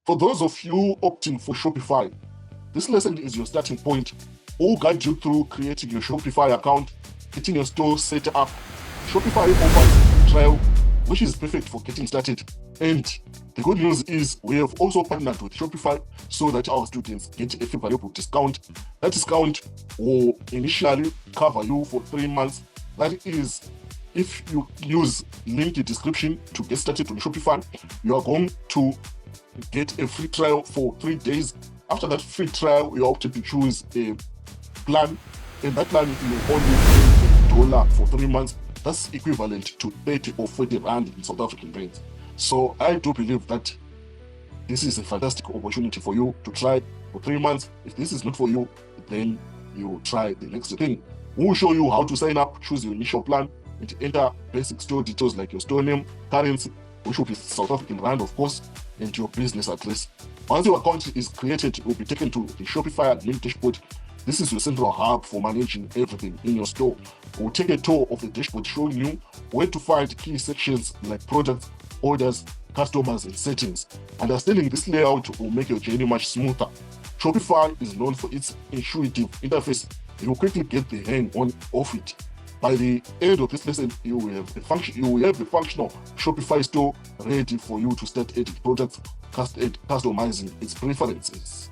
For those of you opting for Shopify, this lesson is your starting point. We'll guide you through creating your Shopify account, getting your store set up. Shopify offers a trial, which is perfect for getting started. And the good news is we have also partnered with Shopify so that our students get a favorable discount. That discount will initially cover you for 3 months. That is, if you use link in description to get started on Shopify, you are going to get a free trial for 3 days. After that free trial, you opted to choose a plan, and that plan will only pay $1 for 3 months. That's equivalent to 30 or 40 rand in South African rands. So I do believe that this is a fantastic opportunity for you to try for 3 months. If this is not for you, then you try the next thing. We'll show you how to sign up, choose your initial plan, and enter basic store details like your store name, currency, which will be South African rand, of course, and your business address. Once your account is created, it will be taken to the Shopify admin dashboard. This is your central hub for managing everything in your store. We'll take a tour of the dashboard showing you where to find key sections like products, orders, customers, and settings. Understanding this layout will make your journey much smoother. Shopify is known for its intuitive interface. You will quickly get the hang of it. By the end of this lesson, you will have a functional Shopify store ready for you to start adding products, customizing its preferences.